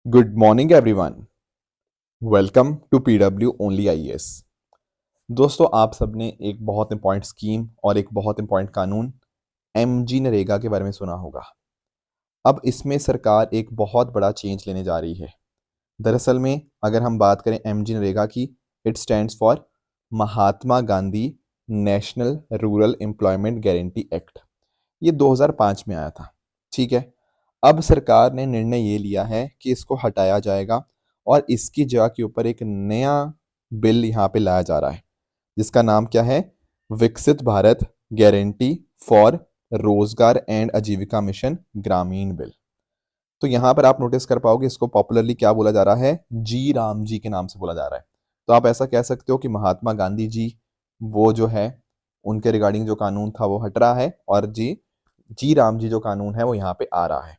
Good morning everyone. Welcome to PW only IAS. दोस्तों, आप सबने एक बहुत इंपॉर्टेंट स्कीम और एक बहुत इंपॉर्टेंट कानून एमजी नरेगा के बारे में सुना होगा। अब इसमें सरकार एक बहुत बड़ा चेंज लेने जा रही है। दरअसल में अगर हम बात करें एमजी नरेगा की, it stands for Mahatma Gandhi national rural employment guarantee act. ये 2005 में आया था। ठीक है। अब सरकार ने निर्णय ये लिया है कि इसको हटाया जाएगा और इसकी जगह के ऊपर एक नया बिल यहाँ पे लाया जा रहा है, जिसका नाम क्या है? विकसित भारत गारंटी फॉर रोजगार एंड आजीविका मिशन ग्रामीण बिल। तो यहाँ पर आप नोटिस कर पाओगे, इसको पॉपुलरली क्या बोला जा रहा है? जी राम जी के नाम से बोला जा रहा है। तो आप ऐसा कह सकते हो कि महात्मा गांधी जी, वो जो है, उनके रिगार्डिंग जो कानून था वो हट रहा है और जी जी राम जी जो कानून है वो यहाँ पे आ रहा है।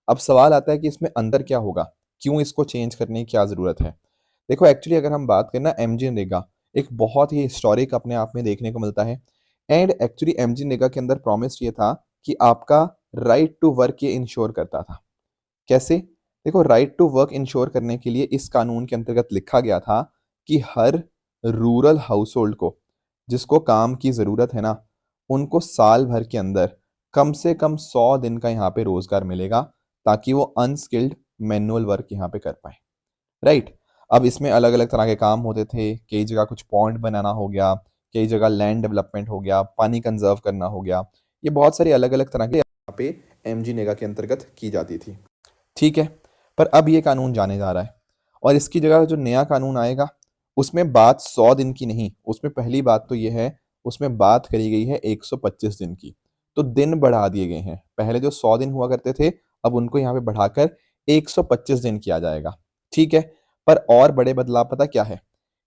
अब सवाल आता है कि इसमें अंदर क्या होगा, क्यों इसको चेंज करने की क्या ज़रूरत है? देखो, एक्चुअली अगर हम बात करें ना, एमजी नरेगा एक बहुत ही हिस्टोरिक अपने आप में देखने को मिलता है। एंड एक्चुअली एमजी नरेगा के अंदर प्रॉमिस ये था कि आपका राइट टू वर्क ये इंश्योर करता था। कैसे? देखो, राइट टू वर्क इंश्योर करने के लिए इस कानून के अंतर्गत लिखा गया था कि हर रूरल हाउस होल्ड को, जिसको काम की ज़रूरत है ना, उनको साल भर के अंदर कम से कम 100 दिन का यहाँ पे रोजगार मिलेगा, ताकि वो अनस्किल्ड मैनुअल वर्क यहाँ पे कर पाए। राइट। अब इसमें अलग अलग तरह के काम होते थे। कई जगह कुछ पॉन्ड बनाना हो गया, कई जगह लैंड डेवलपमेंट हो गया, पानी कंजर्व करना हो गया। ये बहुत सारी अलग अलग तरह के यहाँ पे एमजी नेगा के अंतर्गत की जाती थी। ठीक है। पर अब ये कानून जाने जा रहा है और इसकी जगह जो नया कानून आएगा, उसमें बात 100 दिन की नहीं, उसमें पहली बात तो ये है, उसमें बात करी गई है 125 दिन की। तो दिन बढ़ा दिए गए हैं। पहले जो 100 दिन हुआ करते थे, अब उनको यहाँ पे बढ़ाकर 125 दिन किया जाएगा। ठीक है। पर और बड़े बदलाव पता क्या है?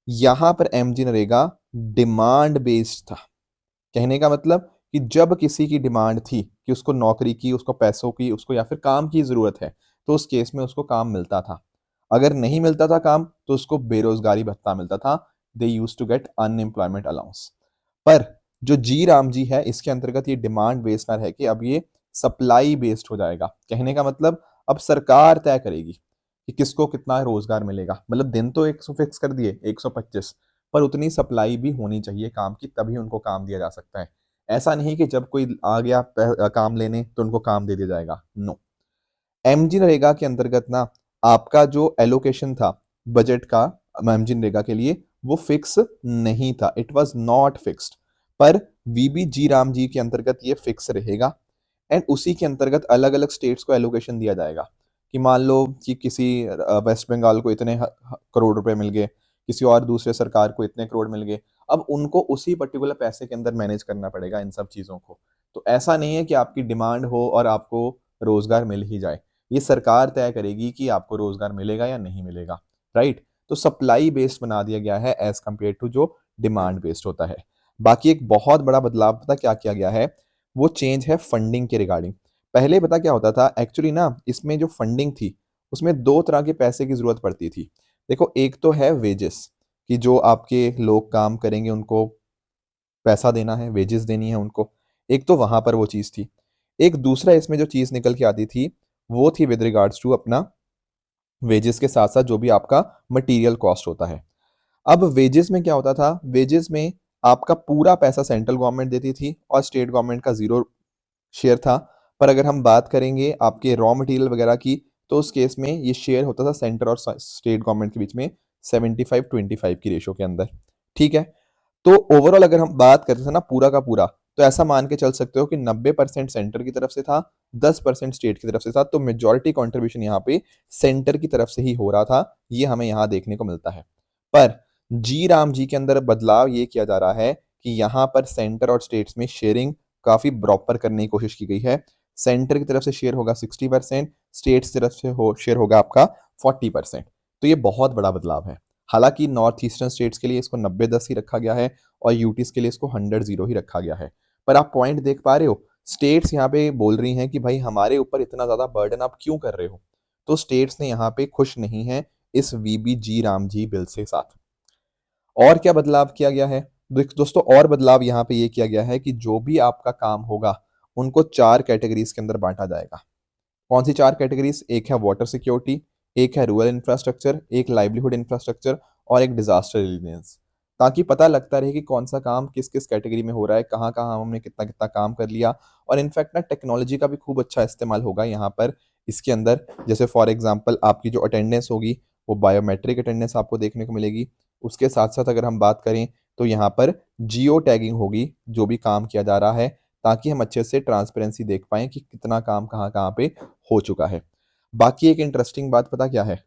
यहाँ पर एमजी नरेगा डिमांड बेस्ड था। कहने का मतलब कि जब किसी की डिमांड थी कि उसको नौकरी की, उसको पैसों की, उसको या फिर काम की ज़रूरत है, तो उस केस में उसको काम मिलता था। अगर नहीं मिलता था काम, तो उसको बेरोजगारी भत्ता मिलता था। They use to get unemployment allowance. पर जो जी राम जी है, इसके अंतर्गत ये डिमांड बेस्ड ना रह के अब ये सप्लाई बेस्ड हो जाएगा। कहने का मतलब अब सरकार तय करेगी कि किसको कितना रोजगार मिलेगा। मतलब दिन तो 100 फिक्स कर दिए, 125, पर उतनी सप्लाई भी होनी चाहिए काम की, तभी उनको काम दिया जा सकता है। ऐसा नहीं कि जब कोई आ गया काम लेने तो उनको काम दे दिया जाएगा। नो। एमजी नरेगा के अंतर्गत ना, आपका जो एलोकेशन था बजट का एमजी नरेगा के लिए, वो फिक्स नहीं था। It was not fixed. पर वीबी जी राम जी के अंतर्गत ये फिक्स रहेगा। एंड उसी के अंतर्गत अलग अलग स्टेट्स को एलोकेशन दिया जाएगा कि मान लो कि किसी वेस्ट बंगाल को इतने करोड़ रुपए मिल गए, किसी और दूसरे सरकार को इतने करोड़ मिल गए। अब उनको उसी पर्टिकुलर पैसे के अंदर मैनेज करना पड़ेगा इन सब चीज़ों को। तो ऐसा नहीं है कि आपकी डिमांड हो और आपको रोजगार मिल ही जाए। ये सरकार तय करेगी कि आपको रोजगार मिलेगा या नहीं मिलेगा। राइट। तो सप्लाई बेस्ड बना दिया गया है एज कंपेयर टू जो डिमांड बेस्ड होता है। बाकी एक बहुत बड़ा बदलाव पता क्या किया गया है? वो चेंज है फंडिंग के रिगार्डिंग। पहले पता क्या होता था एक्चुअली ना, इसमें जो फंडिंग थी, उसमें दो तरह के पैसे की जरूरत पड़ती थी। देखो, एक तो है वेजेस, कि जो आपके लोग काम करेंगे उनको पैसा देना है, वेजेस देनी है उनको। एक तो वहां पर वो चीज थी। एक दूसरा इसमें जो चीज निकल के आती थी, वो थी विद रिगार्ड्स टू अपना वेजेस के साथ साथ जो भी आपका मटेरियल कॉस्ट होता है। अब वेजेस में क्या होता था? वेजेस में आपका पूरा पैसा सेंट्रल गवर्नमेंट देती थी और स्टेट गवर्नमेंट का जीरो शेयर था। पर अगर हम बात करेंगे आपके रॉ मटेरियल वगैरह की, तो उस केस में ये शेयर होता था सेंटर और स्टेट गवर्नमेंट के बीच में 75-25 की रेशो के अंदर। ठीक है। तो ओवरऑल अगर हम बात करते थे ना पूरा का पूरा, तो ऐसा मान के चल सकते हो कि 90% सेंटर की तरफ से था, 10% स्टेट की तरफ से था। तो मेजॉरिटी कंट्रीब्यूशन यहाँ पे सेंटर की तरफ से ही हो रहा था। ये हमें यहाँ देखने को मिलता है। पर जी राम जी के अंदर बदलाव ये किया जा रहा है कि यहाँ पर सेंटर और स्टेट्स में शेयरिंग काफी प्रॉपर करने की कोशिश की गई है। सेंटर की तरफ से शेयर होगा 60%, स्टेट्स की तरफ से शेयर होगा आपका 40%। तो ये बहुत बड़ा बदलाव है। हालांकि नॉर्थ ईस्टर्न स्टेट्स के लिए इसको 90-10 ही रखा गया है और यूटीज के लिए इसको 100-0 ही रखा गया है। पर आप पॉइंट देख पा रहे हो, स्टेट्स यहाँ पे बोल रही हैं कि भाई हमारे ऊपर इतना ज्यादा बर्डन आप क्यों कर रहे हो। तो स्टेट्स ने यहाँ पे खुश नहीं है इस वीबी जी राम जी बिल से साथ। और क्या बदलाव किया गया है? दोस्तों, और बदलाव यहाँ पे ये किया गया है कि जो भी आपका काम होगा, उनको 4 कैटेगरीज के अंदर बांटा जाएगा। कौन सी 4 कैटेगरीज? एक है वाटर सिक्योरिटी, एक है रूरल इंफ्रास्ट्रक्चर, एक लाइवलीहुड इंफ्रास्ट्रक्चर और एक डिजास्टर रिलीनियंस, ताकि पता लगता रहे कि कौन सा काम किस किस कैटेगरी में हो रहा है, कहाँ कहाँ हमने कितना कितना काम कर लिया। और इनफैक्ट ना टेक्नोलॉजी का भी खूब अच्छा इस्तेमाल होगा यहाँ पर इसके अंदर। जैसे फॉर एग्जांपल आपकी जो अटेंडेंस होगी वो बायोमेट्रिक अटेंडेंस आपको देखने को मिलेगी। उसके साथ साथ अगर हम बात करें तो यहाँ पर जियो टैगिंग होगी जो भी काम किया जा रहा है, ताकि हम अच्छे से ट्रांसपेरेंसी देख पाएं कि कितना काम कहाँ कहाँ पे हो चुका है। बाकी एक इंटरेस्टिंग बात पता क्या है,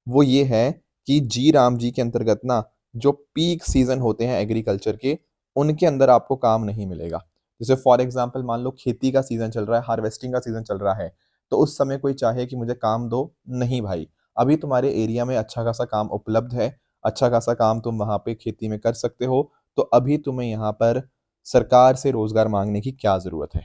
वो ये है कि जी राम जी के अंतर्गत ना जो पीक सीजन होते हैं एग्रीकल्चर के, उनके अंदर आपको काम नहीं मिलेगा। जैसे फॉर एग्जांपल मान लो खेती का सीजन चल रहा है, हार्वेस्टिंग का सीजन चल रहा है, तो उस समय कोई चाहे कि मुझे काम दो, नहीं भाई, अभी तुम्हारे एरिया में अच्छा खासा काम उपलब्ध है, अच्छा खासा काम तुम वहां पे खेती में कर सकते हो, तो अभी तुम्हें यहाँ पर सरकार से रोजगार मांगने की क्या जरूरत है।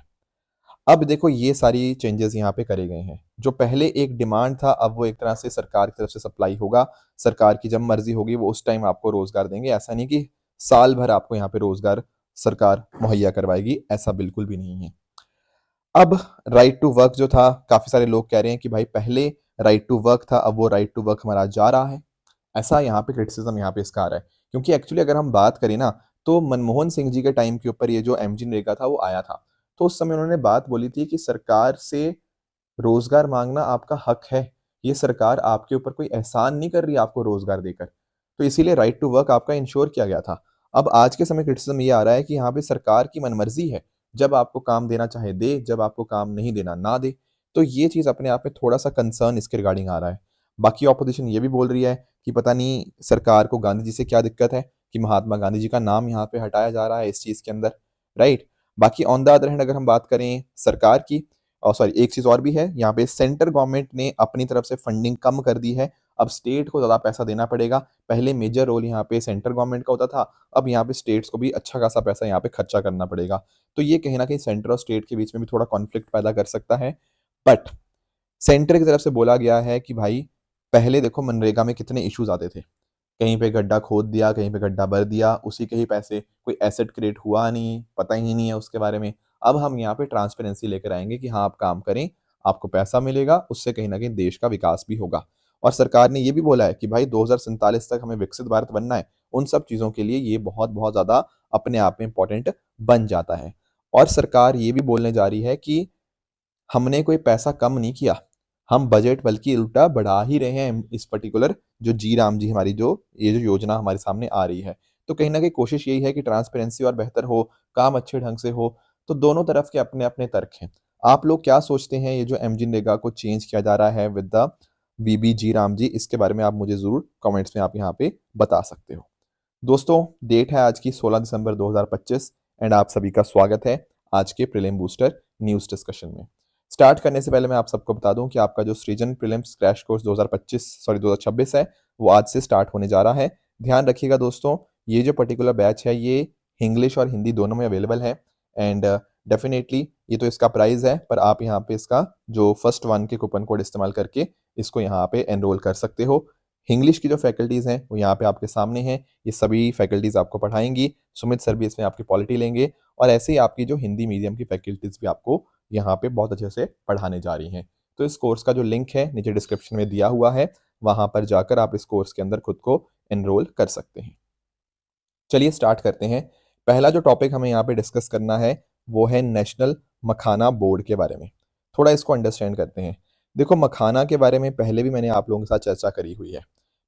अब देखो ये सारी चेंजेस यहाँ पे करे गए हैं। जो पहले एक डिमांड था अब वो एक तरह से सरकार की तरफ से सप्लाई होगा। सरकार की जब मर्जी होगी वो उस टाइम आपको रोजगार देंगे। ऐसा नहीं कि साल भर आपको यहाँ पे रोजगार सरकार मुहैया करवाएगी, ऐसा बिल्कुल भी नहीं है। अब राइट टू वर्क जो था, काफी सारे लोग कह रहे हैं कि भाई पहले राइट टू वर्क था, अब वो राइट टू वर्क हमारा जा रहा है। ऐसा यहाँ पे क्रिटिसिज्म यहाँ पे इसका आ रहा है, क्योंकि एक्चुअली अगर हम बात करें ना तो मनमोहन सिंह जी के टाइम के ऊपर ये जो एमजी नरेगा था वो आया था। तो उस समय उन्होंने बात बोली थी कि सरकार से रोजगार मांगना आपका हक है, ये सरकार आपके ऊपर कोई एहसान नहीं कर रही आपको रोजगार देकर, तो इसीलिए राइट टू वर्क आपका इंश्योर किया गया था। अब आज के समय क्रिटिसिज्म ये आ रहा है कि यहाँ पे सरकार की मनमर्जी है, जब आपको काम देना चाहे दे, जब आपको काम नहीं देना ना दे। तो ये चीज अपने आप में थोड़ा सा कंसर्न इसके रिगार्डिंग आ रहा है। बाकी ऑपोजिशन ये भी बोल रही है कि पता नहीं सरकार को गांधी जी से क्या दिक्कत है कि महात्मा गांधी जी का नाम यहाँ पे हटाया जा रहा है इस चीज के अंदर, राइट। बाकी ऑन द अदर हैंड अगर हम बात करें सरकार की, और सॉरी एक चीज और भी है, यहाँ पे सेंटर गवर्नमेंट ने अपनी तरफ से फंडिंग कम कर दी है। अब स्टेट को ज्यादा पैसा देना पड़ेगा। पहले मेजर रोल यहाँ पे सेंटर गवर्नमेंट का होता था, अब यहाँ पे स्टेट्स को भी अच्छा खासा पैसा यहाँ पे खर्चा करना पड़ेगा। तो ये कहीं ना कहीं सेंटर और स्टेट के बीच में भी थोड़ा कॉन्फ्लिक्ट पैदा कर सकता है। बट सेंटर की तरफ से बोला गया है कि भाई पहले देखो मनरेगा में कितने इश्यूज आते थे, कहीं पे गड्ढा खोद दिया, कहीं पे गड्ढा भर दिया, उसी के ही पैसे, कोई एसेट क्रिएट हुआ नहीं, पता ही नहीं है उसके बारे में। अब हम यहाँ पे ट्रांसपेरेंसी लेकर आएंगे कि हाँ आप काम करें, आपको पैसा मिलेगा, उससे कहीं ना कहीं देश का विकास भी होगा। और सरकार ने ये भी बोला है कि भाई 2047 तक हमें विकसित भारत बनना है। उन सब चीजों के लिए ये बहुत बहुत ज्यादा अपने आप में इंपॉर्टेंट बन जाता है। और सरकार ये भी बोलने जा रही है कि हमने कोई पैसा कम नहीं किया, हम बजट बल्कि उल्टा बढ़ा ही रहे हैं इस पर्टिकुलर जो जी राम जी हमारी जो ये जो योजना हमारे सामने आ रही है। तो कहीं ना कहीं कोशिश यही है कि ट्रांसपेरेंसी और बेहतर हो, काम अच्छे ढंग से हो। तो दोनों तरफ के अपने अपने तर्क हैं। आप लोग क्या सोचते हैं ये जो एमजी नरेगा को चेंज किया जा रहा है विद द वीबी जी राम जी, इसके बारे में आप मुझे जरूर कमेंट्स में आप यहाँ पे बता सकते हो। दोस्तों डेट है आज की 16 दिसंबर 2025 एंड आप सभी का स्वागत है आज के प्रीलिम बूस्टर न्यूज़ डिस्कशन में। स्टार्ट करने से पहले मैं आप सबको बता दूं कि आपका जो सृजन प्रीलिम्स क्रैश कोर्स 2026 है वो आज से स्टार्ट होने जा रहा है। ध्यान रखिएगा दोस्तों, ये जो पर्टिकुलर बैच है ये इंग्लिश और हिंदी दोनों में अवेलेबल है। एंड डेफिनेटली ये तो इसका प्राइस है, पर आप यहाँ पे इसका जो फर्स्ट वन के कूपन कोड इस्तेमाल करके इसको यहाँ पे एनरोल कर सकते हो। इंग्लिश की जो फैकल्टीज़ हैं वो यहाँ पे आपके सामने हैं, ये सभी फैकल्टीज़ आपको पढ़ाएंगी। सुमित सर भी इसमें आपकी पॉलिटी लेंगे, और ऐसे ही आपकी जो हिंदी मीडियम की फैकल्टीज़ भी आपको यहाँ पे बहुत अच्छे से पढ़ाने जा रही हैं। तो इस कोर्स का जो लिंक है नीचे डिस्क्रिप्शन में दिया हुआ है, वहाँ पर जाकर आप इस कोर्स के अंदर खुद को एनरोल कर सकते हैं। चलिए स्टार्ट करते हैं। पहला जो टॉपिक हमें यहाँ पे डिस्कस करना है वो है नेशनल मखाना बोर्ड के बारे में। थोड़ा इसको अंडरस्टैंड करते हैं। देखो मखाना के बारे में पहले भी मैंने आप लोगों के साथ चर्चा करी हुई है।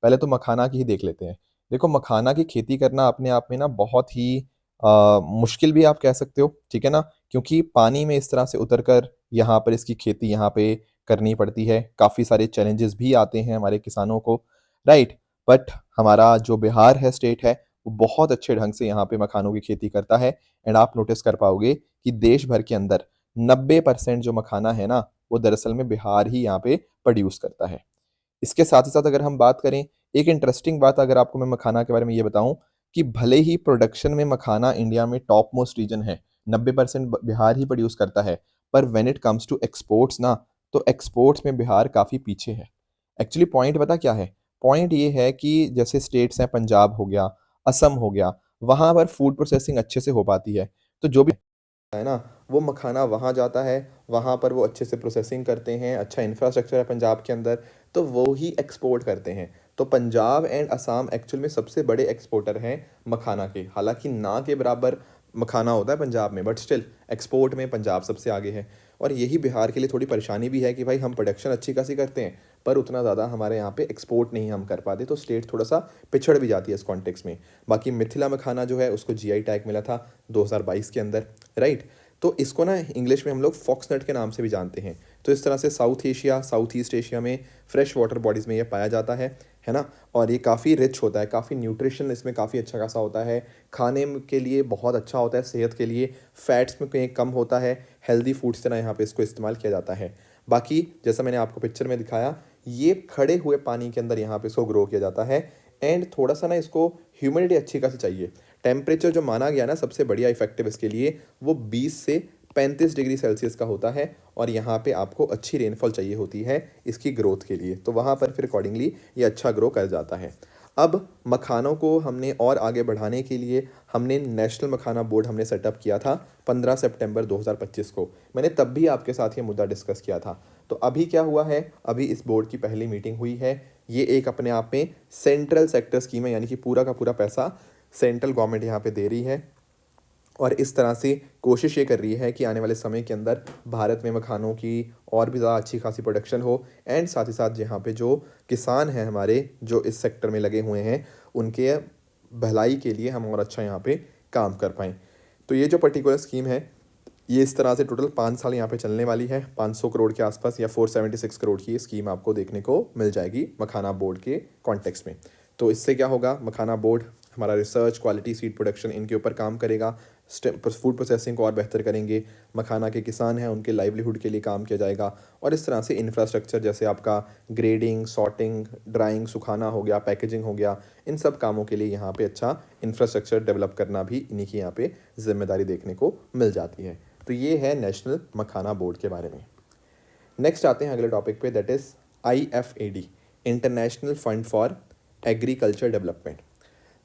पहले तो मखाना की ही देख लेते हैं। देखो मखाना की खेती करना अपने आप में ना बहुत ही मुश्किल भी आप कह सकते हो, ठीक है ना, क्योंकि पानी में इस तरह से उतरकर यहाँ पर इसकी खेती यहाँ पे करनी पड़ती है। काफ़ी सारे चैलेंजेस भी आते हैं हमारे किसानों को, राइट। बट हमारा जो बिहार है स्टेट है वो बहुत अच्छे ढंग से यहाँ पे मखानों की खेती करता है। एंड आप नोटिस कर पाओगे कि देश भर के अंदर 90% जो मखाना है ना वो दरअसल में बिहार ही यहाँ पे प्रोड्यूस करता है। इसके साथ ही साथ अगर हम बात करें, एक इंटरेस्टिंग बात अगर आपको मैं मखाना के बारे में ये बताऊं कि भले ही प्रोडक्शन में मखाना इंडिया में टॉप मोस्ट रीजन है, 90% बिहार ही प्रोड्यूस करता है, पर when it comes to exports ना, तो एक्सपोर्ट्स में बिहार काफ़ी पीछे है। एक्चुअली पॉइंट पता क्या है, पॉइंट ये है कि जैसे स्टेट्स हैं, पंजाब हो गया, असम हो गया, वहाँ पर फूड प्रोसेसिंग अच्छे से हो पाती है। तो जो भी है ना वो मखाना वहाँ जाता है, वहाँ पर वो अच्छे से प्रोसेसिंग करते हैं, अच्छा इंफ्रास्ट्रक्चर है पंजाब के अंदर, तो वो ही एक्सपोर्ट करते हैं। तो पंजाब एंड असम एक्चुअल में सबसे बड़े एक्सपोर्टर हैं मखाना के। हालांकि ना के बराबर मखाना होता है पंजाब में, बट स्टिल एक्सपोर्ट में पंजाब सबसे आगे है। और यही बिहार के लिए थोड़ी परेशानी भी है कि भाई हम प्रोडक्शन अच्छी खासी करते हैं पर उतना ज़्यादा हमारे यहाँ पे एक्सपोर्ट नहीं हम कर पाते, तो स्टेट थोड़ा सा पिछड़ भी जाती है इस कॉन्टेक्स्ट में। बाकी मिथिला मखाना जो है उसको जीआई टैग मिला था 2022 के अंदर, राइट। तो इसको ना इंग्लिश में हम लोग फॉक्सनट के नाम से भी जानते हैं। तो इस तरह से south Asia, south east Asia में फ्रेश वाटर बॉडीज़ में ये पाया जाता है ना। और ये काफ़ी रिच होता है, काफ़ी न्यूट्रिशन इसमें काफ़ी अच्छा खासा होता है, खाने के लिए बहुत अच्छा होता है, सेहत के लिए फैट्स में कहीं कम होता है, हेल्दी फूड्स तरह यहाँ पे इसको इस्तेमाल किया जाता है। बाकी जैसा मैंने आपको पिक्चर में दिखाया, ये खड़े हुए पानी के अंदर यहाँ पे इसको ग्रो किया जाता है। एंड थोड़ा सा ना इसको ह्यूमिडिटी अच्छी खासी चाहिए। टेम्परेचर जो माना गया ना सबसे बढ़िया इफेक्टिव इसके लिए, वो 20 से 35 डिग्री सेल्सियस का होता है। और यहाँ पे आपको अच्छी रेनफॉल चाहिए होती है इसकी ग्रोथ के लिए, तो वहाँ पर फिर अकॉर्डिंगली ये अच्छा ग्रो कर जाता है। अब मखानों को हमने और आगे बढ़ाने के लिए हमने नेशनल मखाना बोर्ड हमने सेटअप किया था 15 सितंबर 2025 को। मैंने तब भी आपके साथ ये मुद्दा डिस्कस किया था। तो अभी क्या हुआ है, अभी इस बोर्ड की पहली मीटिंग हुई है। ये एक अपने आप में सेंट्रल सेक्टर स्कीम है, यानी कि पूरा का पूरा पैसा सेंट्रल गवर्नमेंट यहाँ पे दे रही है। और इस तरह से कोशिश ये कर रही है कि आने वाले समय के अंदर भारत में मखानों की और भी ज़्यादा अच्छी खासी प्रोडक्शन हो। एंड साथ ही साथ यहाँ पे जो किसान हैं हमारे जो इस सेक्टर में लगे हुए हैं, उनके भलाई के लिए हम और अच्छा यहाँ पे काम कर पाएँ। तो ये जो पर्टिकुलर स्कीम है ये इस तरह से टोटल 5 साल यहाँ पे चलने वाली है। 500 करोड़ के आसपास या 476 करोड़ की ये स्कीम आपको देखने को मिल जाएगी मखाना बोर्ड के कॉन्टेक्स्ट में। तो इससे क्या होगा, मखाना बोर्ड हमारा रिसर्च, क्वालिटी, सीड प्रोडक्शन इनके ऊपर काम करेगा, फूड प्रोसेसिंग को और बेहतर करेंगे। मखाना के किसान हैं उनके लाइवलीहुड के लिए काम किया जाएगा। और इस तरह से इंफ्रास्ट्रक्चर जैसे आपका ग्रेडिंग, सॉर्टिंग, ड्राइंग, सुखाना हो गया, पैकेजिंग हो गया, इन सब कामों के लिए यहाँ पे अच्छा इंफ्रास्ट्रक्चर डेवलप करना भी इन्हीं की यहाँ पे जिम्मेदारी देखने को मिल जाती है। तो ये है नेशनल मखाना बोर्ड के बारे में। नेक्स्ट आते हैं अगले टॉपिक पे, that is IFAD, international fund for agriculture development.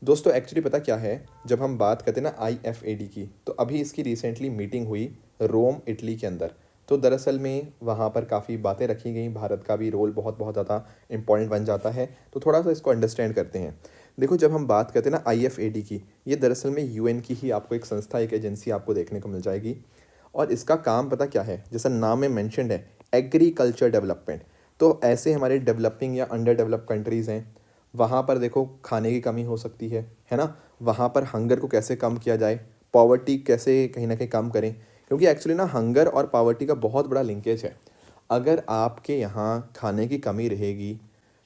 दोस्तों एक्चुअली पता क्या है, जब हम बात करते हैं ना IFAD की, तो अभी इसकी रिसेंटली मीटिंग हुई रोम, इटली के अंदर। तो दरअसल में वहाँ पर काफ़ी बातें रखी गई, भारत का भी रोल बहुत बहुत ज़्यादा इंपॉर्टेंट बन जाता है। तो थोड़ा सा इसको अंडरस्टैंड करते हैं। देखो जब हम बात करते हैं ना IFAD की, ये दरअसल में UN की ही आपको एक संस्था, एक एजेंसी आपको देखने को मिल जाएगी। और इसका काम पता क्या है, जैसा नाम में मेंशन्ड है, एग्रीकल्चर डेवलपमेंट। तो ऐसे हमारे डेवलपिंग या अंडर डेवलप कंट्रीज़ हैं, वहाँ पर देखो खाने की कमी हो सकती है ना। वहाँ पर हंगर को कैसे कम किया जाए, पॉवर्टी कैसे कहीं ना कहीं कम करें, क्योंकि एक्चुअली ना हंगर और पॉवर्टी का बहुत बड़ा लिंकेज है। अगर आपके यहाँ खाने की कमी रहेगी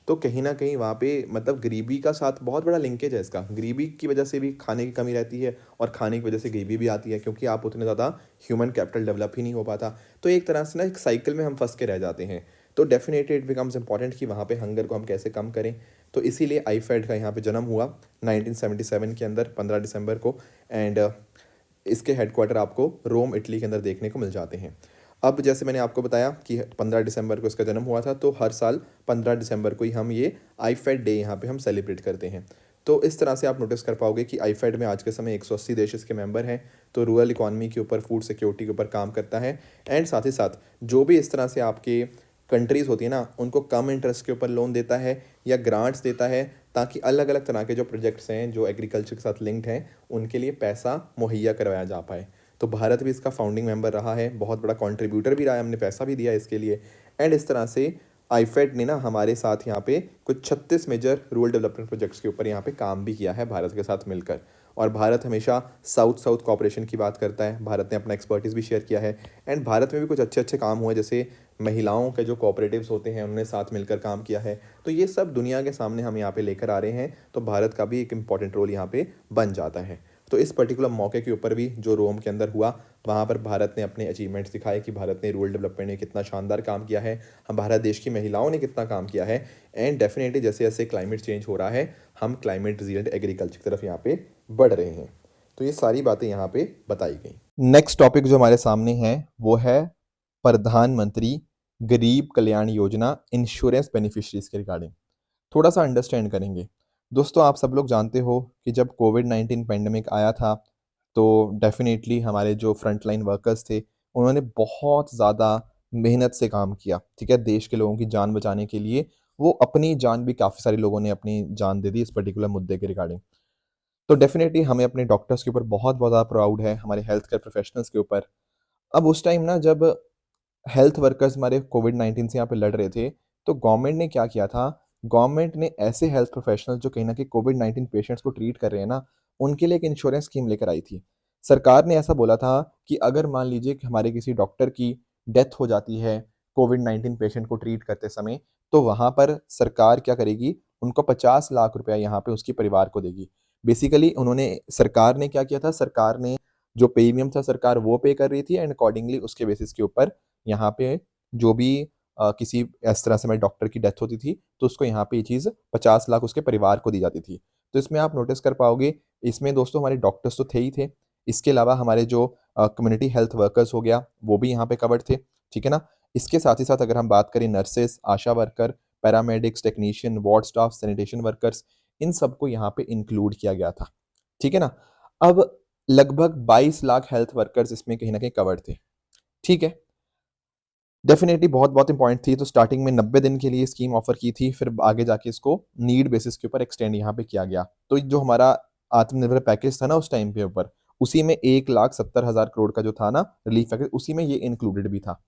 तो कहीं ना कहीं वहाँ पे मतलब गरीबी का साथ बहुत बड़ा लिंकेज है इसका। गरीबी की वजह से भी खाने की कमी रहती है और खाने की वजह से गरीबी भी आती है, क्योंकि आप उतने ज़्यादा ह्यूमन कैपिटल डेवलप ही नहीं हो पाता। तो एक तरह से ना एक साइकिल में हम फंस के रह जाते हैं। तो डेफिनेटली इट बिकम्स इंपॉर्टेंट कि वहाँ पे हंगर को हम कैसे कम करें। तो इसीलिए IFAD का यहाँ पे जन्म हुआ 1977 के अंदर 15 दिसंबर को। एंड इसके हेडक्वार्टर आपको रोम, इटली के अंदर देखने को मिल जाते हैं। अब जैसे मैंने आपको बताया कि 15 दिसंबर को इसका जन्म हुआ था, तो हर साल 15 दिसंबर को ही हम ये IFAD डे यहाँ पे हम सेलिब्रेट करते हैं। तो इस तरह से आप नोटिस कर पाओगे कि IFAD में आज के समय 180 देश इसके मेंबर हैं। तो रूरल इकॉनमी के ऊपर, फूड सिक्योरिटी के ऊपर काम करता है। एंड साथ ही साथ जो भी इस तरह से आपके कंट्रीज़ होती है ना, उनको कम इंटरेस्ट के ऊपर लोन देता है या ग्रांट्स देता है, ताकि अलग अलग तरह के जो प्रोजेक्ट्स हैं जो एग्रीकल्चर के साथ लिंक्ड हैं उनके लिए पैसा मुहैया करवाया जा पाए। तो भारत भी इसका फाउंडिंग मेंबर रहा है, बहुत बड़ा कंट्रीब्यूटर भी रहा है, हमने पैसा भी दिया इसके लिए। एंड इस तरह से IFAD ने ना हमारे साथ यहाँ पे कुछ 36 मेजर रूरल डेवलपमेंट प्रोजेक्ट्स के ऊपर यहाँ पे काम भी किया है भारत के साथ मिलकर। और भारत हमेशा साउथ साउथ कॉपरेशन की बात करता है, भारत ने अपना एक्सपर्टीज़ भी शेयर किया है। एंड भारत में भी कुछ अच्छे अच्छे काम हुए, जैसे महिलाओं के जो कोऑपरेटिव्स होते हैं उन्होंने साथ मिलकर काम किया है। तो ये सब दुनिया के सामने हम यहाँ पे लेकर आ रहे हैं, तो भारत का भी एक इम्पॉर्टेंट रोल यहाँ पे बन जाता है। तो इस पर्टिकुलर मौके के ऊपर भी जो रोम के अंदर हुआ, वहाँ पर भारत ने अपने अचीवमेंट्स दिखाए कि भारत ने रूरल डेवलपमेंट में कितना शानदार काम किया है, हम भारत देश की महिलाओं ने कितना काम किया है। एंड डेफिनेटली जैसे जैसे क्लाइमेट चेंज हो रहा है, हम क्लाइमेट रिजिलेंट एग्रीकल्चर की तरफ यहाँ पे बढ़ रहे हैं। तो ये सारी बातें यहाँ पे बताई गई। नेक्स्ट टॉपिक जो हमारे सामने है वो है प्रधानमंत्री गरीब कल्याण योजना इंश्योरेंस बेनिफिशरीज के रिगार्डिंग। थोड़ा सा अंडरस्टैंड करेंगे। दोस्तों आप सब लोग जानते हो कि जब कोविड-19 पैंडेमिक आया था, तो डेफिनेटली हमारे जो फ्रंट लाइन वर्कर्स थे उन्होंने बहुत ज़्यादा मेहनत से काम किया, ठीक है, देश के लोगों की जान बचाने के लिए वो अपनी जान भी, काफ़ी सारे लोगों ने अपनी जान दे दी इस पर्टिकुलर मुद्दे के रिगार्डिंग। तो डेफ़िनेटली हमें अपने डॉक्टर्स के ऊपर बहुत ज़्यादा प्राउड है, हमारे हेल्थ केयर प्रोफ़ेशनल्स के ऊपर। अब उस टाइम ना जब हेल्थ वर्कर्स हमारे कोविड-19 से यहाँ पे लड़ रहे थे, तो गवर्नमेंट ने क्या किया था, गवर्नमेंट ने ऐसे हेल्थ प्रोफ़ेशनल्स जो कहीं न कहीं कोविड-19 पेशेंट्स को ट्रीट कर रहे हैं ना, उनके लिए एक इंश्योरेंस स्कीम लेकर आई थी। सरकार ने ऐसा बोला था कि अगर मान लीजिए कि हमारे किसी डॉक्टर की डेथ हो जाती है कोविड-19 पेशेंट को ट्रीट करते समय, तो वहाँ पर सरकार क्या करेगी, उनको 50 लाख रुपया यहाँ पे उसके परिवार को देगी। बेसिकली उन्होंने सरकार ने क्या किया था, सरकार ने जो प्रीमियम था सरकार वो पे कर रही थी एंड अकॉर्डिंगली उसके बेसिस के ऊपर यहाँ पे जो भी किसी इस तरह से हमारे डॉक्टर की डेथ होती थी, तो उसको यहाँ पे ये चीज़ 50 लाख उसके परिवार को दी जाती थी। तो इसमें आप नोटिस कर पाओगे, इसमें दोस्तों हमारे डॉक्टर्स तो थे ही थे, इसके अलावा हमारे जो कम्युनिटी हेल्थ वर्कर्स हो गया, वो भी यहाँ पे कवर्ड थे, ठीक है ना? इसके साथ ही साथ अगर हम बात करें nurses, ASHA worker, paramedics, technician, ward staff, sanitation workers, इन सबको यहाँ पे इंक्लूड किया गया था, ठीक है ना? अब लगभग 22 लाख हेल्थ वर्कर्स इसमें कहीं न कहीं कवर्ड थे, ठीक है? डेफ़िनेटली बहुत-बहुत इम्पोर्टेंट थी, तो स्टार्टिंग में 90 दिन के लिए स्कीम ऑफ़र की थी, फिर आगे जाके इसको नीड बेसिस के ऊपर एक्सटेंड यहाँ पे किया गया। तो जो हमारा आत्मनिर्भर पैकेज था ना उस टाइम के ऊपर, उसी में 1,70,000 करोड़ का जो था ना रिलीफ पैकेज, उसी में ये इंक्लूडेड भी था।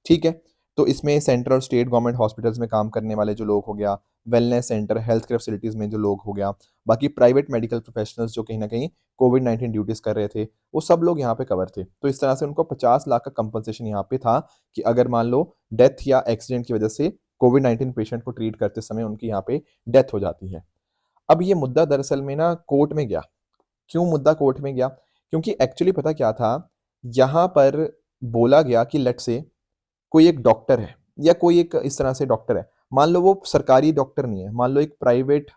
ठीक है? तो इसमें सेंट्रल और स्टेट गवर्नमेंट हॉस्पिटल्स में काम करने वाले जो लोग हो गया, wellness centre, health care facilities में जो लोग हो गया, बाकी प्राइवेट मेडिकल प्रोफेशनल्स जो कहीं न कहीं कोविड-19 ड्यूटीज़ कर रहे थे, वो सब लोग यहाँ पे कवर थे। तो इस तरह से उनको 50 लाख का कंपनसेशन यहाँ पे था कि अगर मान लो डेथ या एक्सीडेंट की वजह से कोविड-19 पेशेंट को ट्रीट करते समय उनकी यहाँ पे डेथ हो जाती है। अब ये मुद्दा दरअसल में ना कोर्ट में गया। क्यों मुद्दा कोर्ट में गया? क्योंकि एक्चुअली पता क्या था, यहाँ पर बोला गया कि लेट्स से कोई एक डॉक्टर है या कोई एक इस तरह से डॉक्टर है। मान लो वो सरकारी डॉक्टर नहीं है, मान लो एक प्राइवेट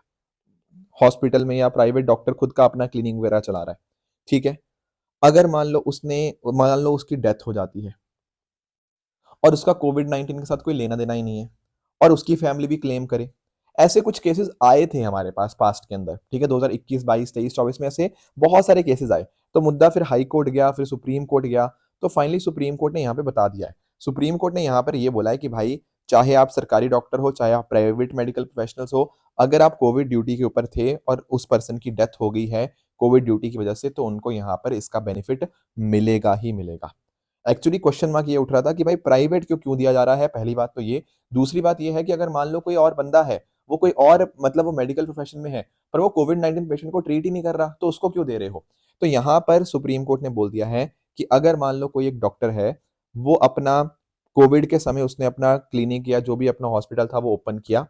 हॉस्पिटल में या प्राइवेट डॉक्टर खुद का अपना क्लिनिक वगैरह चला रहा है, ठीक है? अगर मान लो उसकी डेथ हो जाती है और उसका कोविड-19 के साथ कोई लेना-देना ही नहीं है और उसकी फैमिली भी क्लेम करे। ऐसे कुछ केसेस आए थे हमारे पास पास्ट के अंदर, ठीक है? 2021, 22, 23, 24 में ऐसे बहुत सारे केसेस आए। तो मुद्दा फिर हाई कोर्ट गया, फिर सुप्रीम कोर्ट गया, तो फाइनली सुप्रीम कोर्ट ने यहाँ पे बता दिया है। सुप्रीम कोर्ट ने यहाँ पर ये बोला है कि भाई, चाहे आप सरकारी डॉक्टर हो, चाहे आप प्राइवेट मेडिकल प्रोफेशनल्स हो, अगर आप कोविड ड्यूटी के ऊपर थे और उस पर्सन की डेथ हो गई है कोविड ड्यूटी की वजह से, तो उनको यहाँ पर इसका बेनिफिट मिलेगा ही मिलेगा। एक्चुअली क्वेश्चन मार्क ये उठ रहा था कि भाई प्राइवेट क्यों दिया जा रहा है, पहली बात तो ये। दूसरी बात ये है कि अगर मान लो कोई और बंदा है, वो कोई और मतलब वो मेडिकल प्रोफेशन में है, पर वो कोविड-19 पेशेंट को ट्रीट ही नहीं कर रहा, तो उसको क्यों दे रहे हो? तो यहाँ पर सुप्रीम कोर्ट ने बोल दिया है कि अगर मान लो कोई एक डॉक्टर है, वो अपना कोविड के समय उसने अपना क्लिनिक या जो भी अपना हॉस्पिटल था वो ओपन किया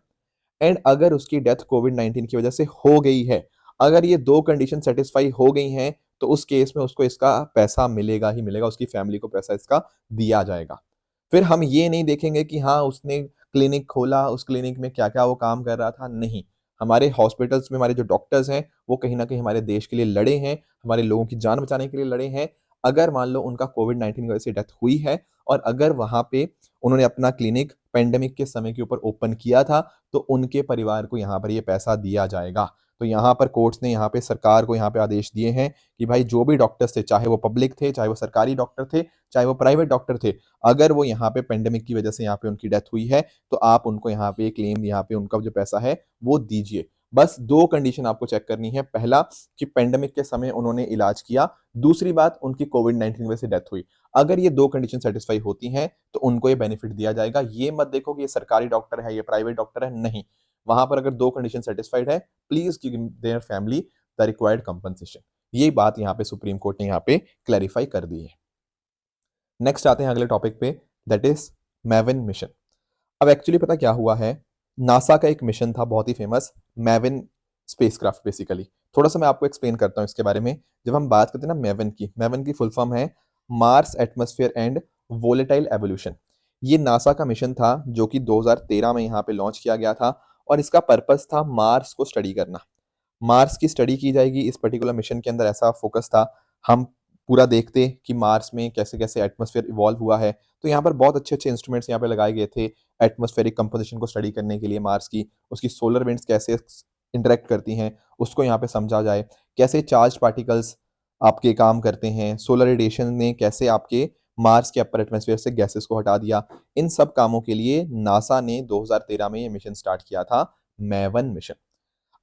एंड अगर उसकी डेथ कोविड-19 की वजह से हो गई है, अगर ये 2 कंडीशन सैटिस्फाई हो गई हैं, तो उस केस में उसको इसका पैसा मिलेगा ही मिलेगा, उसकी फैमिली को पैसा इसका दिया जाएगा। फिर हम ये नहीं देखेंगे कि हाँ, उसने क्लिनिक खोला, उस क्लिनिक में क्या-क्या वो काम कर रहा था, नहीं। हमारे हॉस्पिटल्स में हमारे जो डॉक्टर्स हैं, वो कहीं न कहीं हमारे देश के लिए लड़े हैं, हमारे लोगों की जान बचाने के लिए लड़े हैं। अगर मान लो उनका कोविड-19 की वजह से डेथ हुई है और अगर वहाँ पे उन्होंने अपना क्लिनिक पैंडेमिक के समय के ऊपर ओपन किया था, तो उनके परिवार को यहाँ पर ये पैसा दिया जाएगा। तो यहाँ पर कोर्ट्स ने यहाँ पे सरकार को यहाँ पे आदेश दिए हैं कि भाई जो भी डॉक्टर्स थे, चाहे वो पब्लिक थे, चाहे वो सरकारी डॉक्टर थे, चाहे वो प्राइवेट डॉक्टर थे, अगर वो यहाँ पे पैंडेमिक की वजह से यहाँ पे उनकी डेथ हुई है, तो आप उनको यहाँ पे क्लेम यहाँ पे उनका जो पैसा है, वो दीजिए। बस 2 कंडीशन आपको चेक करनी है। पहला कि पैंडेमिक के समय उन्होंने इलाज किया, दूसरी बात उनकी कोविड-19 की वजह से डेथ हुई। अगर ये 2 कंडीशन सैटिस्फाई होती हैं, तो उनको ये बेनिफिट दिया जाएगा। ये मत देखो कि ये सरकारी डॉक्टर है, ये प्राइवेट डॉक्टर है, नहीं। वहाँ पर अगर 2 कंडीशन सैटिस्फाइड है, please give their family the required compensation. ये बात यहाँ पे सुप्रीम कोर्ट ने यहाँ पे क्लैरिफाई कर दी है। नेक्स्ट आते हैं अगले टॉपिक पे, दैट इज़ मैविन मिशन। अब एक्चुअली पता क्या हुआ है, नासा का एक मिशन था बहुत ही फेमस, मैविन स्पेसक्राफ्ट बेसिकली। थोड़ा-सा मैं आपको एक्सप्लेन करता हूँ इसके बारे में। जब हम बात करते हैं ना मैविन की फुल फॉर्म है Mars atmosphere and volatile evolution. ये नासा का मिशन था जो कि 2013 में यहाँ पे लॉन्च किया गया था और इसका पर्पस था मार्स को स्टडी करना। मार्स की स्टडी की जाएगी इस पर्टिकुलर मिशन के अंदर, ऐसा फोकस था। हम पूरा देखते कि मार्स में कैसे-कैसे एटमॉस्फेयर इवॉल्व हुआ है। तो यहाँ पर बहुत अच्छे-अच्छे इंस्ट्रूमेंट्स यहाँ पे लगाए गए थे, एटमॉस्फेरिक कंपोज़िशन को स्टडी करने के लिए मार्स की, उसकी सोलर विंड्स कैसे इंटरैक्ट करती हैं, उसको यहाँ पे समझा जाए। कैसे चार्ज्ड पार्टिकल्स आपके काम करते हैं, सोलर रेडिएशन ने कैसे आपके मार्स के अपर एटमॉस्फेयर से गैसेस को हटा दिया। इन सब कामों के लिए नासा ने 2013 में ये मिशन स्टार्ट किया था, मैवन मिशन।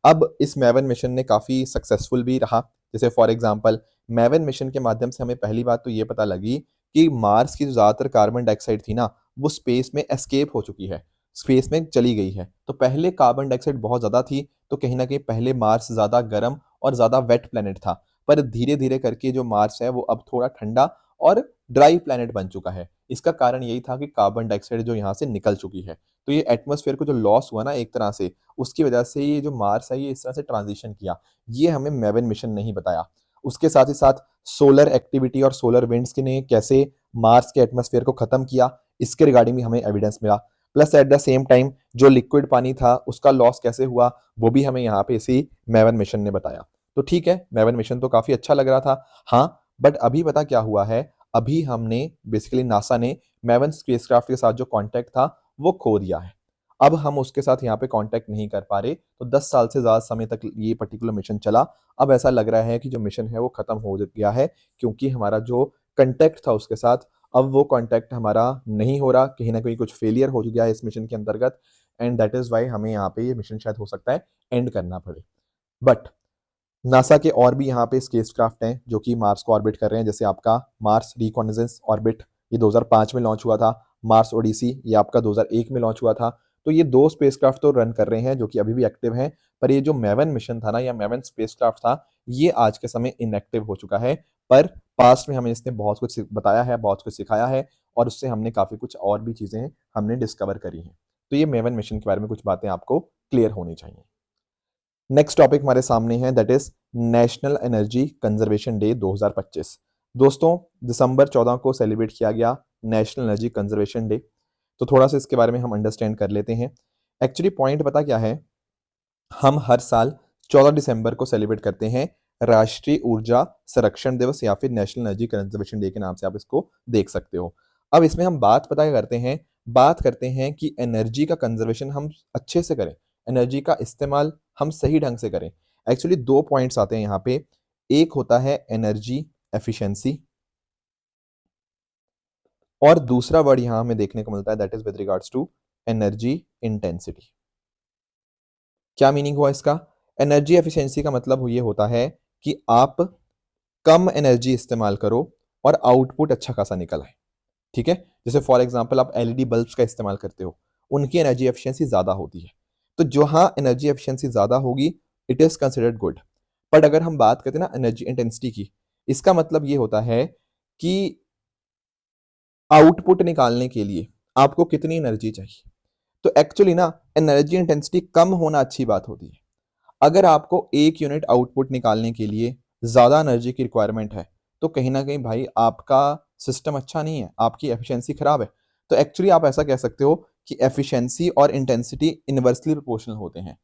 अब इस मैवन मिशन ने काफ़ी सक्सेसफुल भी रहा। जैसे फॉर एग्जांपल मैवन मिशन के माध्यम से हमें पहली बात तो ये पता लगी कि मार्स की जो ज़्यादातर कार्बन डाइऑक्साइड थी ना, वो स्पेस में एस्केप हो चुकी है, स्पेस में चली गई है। तो पहले कार्बन डाइऑक्साइड बहुत ज़्यादा थी, तो कहीं न कहीं पहले मार्स ज़्यादा गर्म और ज़्यादा वेट प्लैनेट था। पर धीरे-धीरे करके जो मार्स है वो अब थोड़ा ठंडा और ड्राई प्लैनेट बन चुका है। इसका कारण यही था कि कार्बन डाइऑक्साइड जो यहाँ से निकल चुकी है। तो ये एटमॉस्फेयर को जो लॉस हुआ ना एक तरह से, उसकी वजह से ये जो मार्स है ये इस तरह से ट्रांजिशन किया। ये हमें मैवन मिशन नहीं बताया। उसके साथ ही साथ सोलर एक्टिविटी और सोलर विंड्स ने कैसे मार्स के एटमॉस्फेयर को खत्म किया, इसके रिगार्डिंग भी हमें एविडेंस मिला। Plus at the same time जो लिक्विड पानी था उसका लॉस कैसे हुआ, वो भी हमें यहाँ पे इसी मैवन मिशन ने बताया। तो ठीक है, मैवन मिशन तो काफी अच्छा लग रहा था। हाँ, बट अभी पता क्या हुआ है, अभी हमने बेसिकली नासा ने मैवन स्पेसक्राफ्ट के साथ जो कॉन्टैक्ट था वो खो दिया है। अब हम उसके साथ यहाँ पे कांटेक्ट नहीं कर पा रहे। तो 10 साल से ज़्यादा समय तक ये पर्टिकुलर मिशन चला। अब ऐसा लग रहा है कि जो मिशन है वो ख़त्म हो गया है, क्योंकि हमारा जो कॉन्टैक्ट था उसके साथ, अब वो कॉन्टैक्ट हमारा नहीं हो रहा। कहीं न कहीं कुछ फेलियर हो गया है इस मिशन के अंतर्गत, एंड दैट इज़ व्हाई हमें यहाँ पे ये मिशन शायद हो सकता है एंड करना पड़े। बट नासा के और भी यहाँ पे स्पेसक्राफ्ट हैं जो कि मार्स को ऑर्बिट कर रहे हैं। जैसे आपका मार्स रिकॉग्निजेंस ऑर्बिट, ये 2005 में लॉन्च हुआ था। मार्स ओडिसी ये आपका 2001 में लॉन्च हुआ था। तो ये 2 स्पेसक्राफ्ट तो रन कर रहे हैं जो कि अभी भी एक्टिव हैं। पर ये जो मैवन मिशन था ना, या मैवन स्पेसक्राफ्ट था, ये आज के समय इनएक्टिव हो चुका है। पर पास्ट में हमें इसने बहुत कुछ बताया है, बहुत कुछ सिखाया है, और उससे हमने काफ़ी कुछ और भी चीज़ें हमने डिस्कवर करी हैं। तो ये मैवन मिशन के बारे में कुछ बातें आपको क्लियर होनी चाहिए। नेक्स्ट टॉपिक हमारे सामने है, that is national energy conservation day 2025। दोस्तों, दिसंबर 14 को सेलिब्रेट किया गया नेशनल एनर्जी कंजर्वेशन डे। तो थोड़ा सा इसके बारे में हम अंडरस्टैंड कर लेते हैं। एक्चुअली पॉइंट पता क्या है, हम हर साल 14 दिसंबर को सेलिब्रेट करते हैं राष्ट्रीय ऊर्जा संरक्षण दिवस, या फिर नेशनल एनर्जी कंजर्वेशन डे के नाम से आप इसको देख सकते हो। अब इसमें हम बात पता क्या करते हैं, बात करते हैं कि एनर्जी का कंजर्वेशन हम अच्छे से करें, एनर्जी का इस्तेमाल हम सही ढंग से करें। एक्चुअली 2 पॉइंट्स आते हैं यहाँ पे। एक होता है एनर्जी एफिशिएंसी, और दूसरा वर्ड यहाँ हमें देखने को मिलता है, that is with regards to energy intensity. क्या मीनिंग हुआ इसका? एनर्जी एफिशिएंसी का मतलब ये होता है कि आप कम एनर्जी इस्तेमाल करो और आउटपुट अच्छा खासा निकल आए। ठीक है? जैसे फॉर एग्जांपल आप एलईडी बल्ब्स का इस्तेमाल करते हो, उनकी एनर्जी एफिशिएंसी ज़्यादा होती है। तो जहाँ एनर्जी एफिशिएंसी ज़्यादा होगी, it is considered good. But अगर हम बात करते हैं ना एनर्जी इंटेंसिटी की, इसका मतलब ये होता है कि आउटपुट निकालने के लिए आपको कितनी एनर्जी चाहिए। तो एक्चुअली ना एनर्जी इंटेंसिटी कम होना अच्छी बात होती है। अगर आपको 1 यूनिट आउटपुट निकालने के लिए ज़्यादा एनर्जी की रिक्वायरमेंट है, तो कहीं न कहीं भाई आपका सिस्टम अच्छा नहीं है, आपकी एफिशिएंसी खराब है। तो एक्चुअली आप ऐसा कह सकते हो कि एफिशिएंसी और इंटेंसिटी इन्वर्सली प्रोपोर्शनल होते हैं।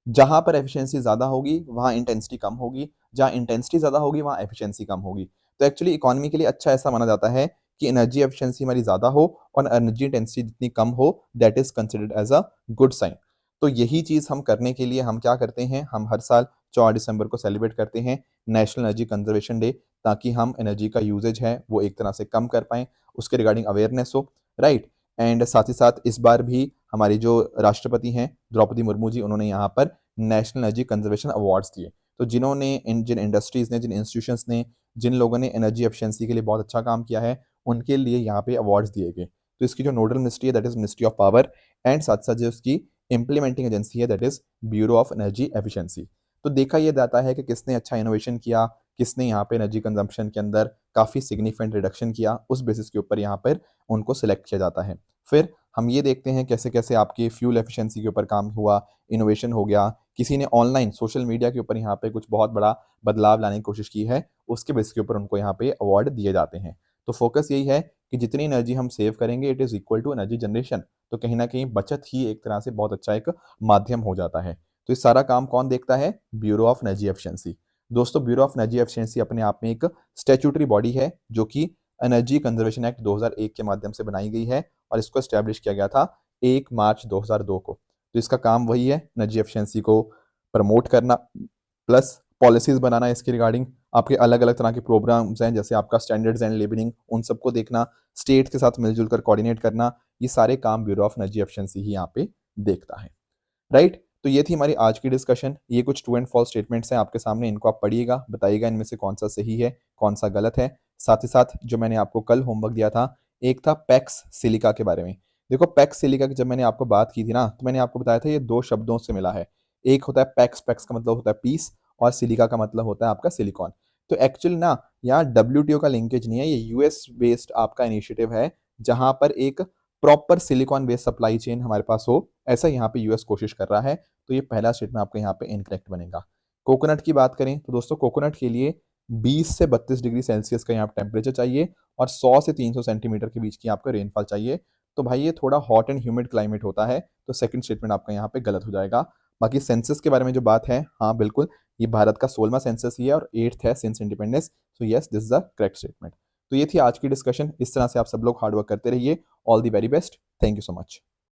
जहाँ पर एफिशिएंसी ज़्यादा होगी, वहाँ इंटेंसिटी कम होगी, जहाँ इंटेंसिटी ज़्यादा होगी, वहाँ एफिशिएंसी कम होगी। तो एक्चुअली इकोनॉमी के लिए अच्छा ऐसा माना जाता है कि एनर्जी एफिशिएंसी हमारी ज़्यादा हो और एनर्जी इंटेंसिटी जितनी कम हो, that is considered as a good sign. तो यही चीज़ हम करने के लिए हम क्या करते हैं, हम हर साल 14 दिसंबर को सेलिब्रेट करते हैं नेशनल एनर्जी कंजर्वेशन डे, ताकि हम एनर्जी का यूजेज है वो एक तरह से कम कर पाएँ, उसके रिगार्डिंग अवेयरनेस हो, राइट? एंड साथ ही साथ इस बार भी हमारी जो राष्ट्रपति हैं द्रौपदी मुर्मू जी, उन्होंने यहाँ पर नेशनल एनर्जी कंजर्वेशन अवार्ड्स दिए। तो जिन्होंने जिन इंडस्ट्रीज़ ने, जिन इंस्टीट्यूशंस ने, जिन लोगों ने एनर्जी एफिशिएंसी के लिए बहुत अच्छा काम किया है, उनके लिए यहाँ पे अवार्ड्स दिए गए। तो इसकी जो नोडल मिनिस्ट्री है, that is ministry of power, and साथ-साथ जो उसकी इम्प्लीमेंटिंग एजेंसी है, that is bureau of energy efficiency. तो देखा ये जाता है कि किसने अच्छा इनोवेशन किया, किसने यहाँ पे एनर्जी कंजम्पशन के अंदर काफ़ी सिग्निफिकेंट रिडक्शन किया, उस बेसिस के ऊपर यहाँ पर उनको सिलेक्ट किया जाता है। फिर हम ये देखते हैं कैसे-कैसे आपकी फ्यूल एफिशिएंसी के ऊपर काम हुआ, इनोवेशन हो गया, किसी ने ऑनलाइन सोशल मीडिया के ऊपर यहाँ पे कुछ बहुत बड़ा बदलाव लाने की कोशिश की है, उसके बेसिस के ऊपर उनको यहाँ पे अवार्ड दिए जाते हैं। तो फोकस यही है कि जितनी एनर्जी हम सेव करेंगे, it is equal to energy generation. तो कहीं न कहीं बचत ही एक तरह से बहुत अच्छा एक माध्यम हो जाता है। तो ये सारा काम कौन देखता है? Bureau of energy efficiency. दोस्तों, ब्यूरो ऑफ एनर्जी एफिशिएंसी अपने आप में एक स्टैट्यूटरी बॉडी है जो कि एनर्जी कंजर्वेशन एक्ट 2001 के माध्यम से बनाई गई है, और इसको एस्टैब्लिश किया गया था 1 मार्च 2002 को। तो इसका काम वही है, एनर्जी एफिशिएंसी को प्रमोट करना, प्लस पॉलिसीज बनाना इसके रिगार्डिंग, आपके अलग अलग तरह के प्रोग्राम्स हैं जैसे आपका स्टैंडर्ड्स एंड लेबलिंग, उन सबको देखना, स्टेट के साथ मिलजुल कर कोऑर्डिनेट करना, ये सारे काम ब्यूरो ऑफ एनर्जी एफिशिएंसी ही यहाँ पे देखता है। राइट, तो ये थी हमारी आज की डिस्कशन। ये कुछ ट्रू एंड फॉल्स स्टेटमेंट्स हैं आपके सामने, इनको आप पढ़िएगा, बताइएगा इनमें से कौन सा सही है कौन सा गलत है। साथ ही साथ जो मैंने आपको कल होमवर्क दिया था, एक था पैक्स सिलिका के बारे में। देखो पैक्स सिलिका की जब मैंने आपको बात की थी ना, तो मैंने आपको बताया था ये दो शब्दों से मिला है। एक होता है पैक्स, पैक्स का मतलब होता है पीस, और सिलिका का मतलब होता है आपका सिलिकॉन। तो एक्चुअली ना यहाँ WTO का लिंकेज नहीं है, ये US बेस्ड आपका इनिशिएटिव है, जहां पर एक proper silicon based supply chain हमारे पास हो, ऐसा यहाँ पे US कोशिश कर रहा है। तो ये पहला स्टेटमेंट आपका यहाँ पे इनकरेक्ट बनेगा। कोकोनट की बात करें तो दोस्तों कोकोनट के लिए 20 से 32 डिग्री सेल्सियस का यहाँ पे टेम्परेचर चाहिए, और 100 से 300 सेंटीमीटर के बीच की आपका रेनफॉल चाहिए। तो भाई ये थोड़ा हॉट एंड ह्यूमिड क्लाइमेट होता है, तो सेकंड स्टेटमेंट आपका यहाँ पे गलत हो जाएगा। बाकी सेंसस के बारे में जो बात है, हाँ बिल्कुल, ये भारत का 16वां सेंसस ही है और 8th है since independence. So yes, this is the correct statement. तो ये थी आज की डिस्कशन। इस तरह से आप सब लोग हार्डवर्क करते रहिए। All the very best. Thank you so much.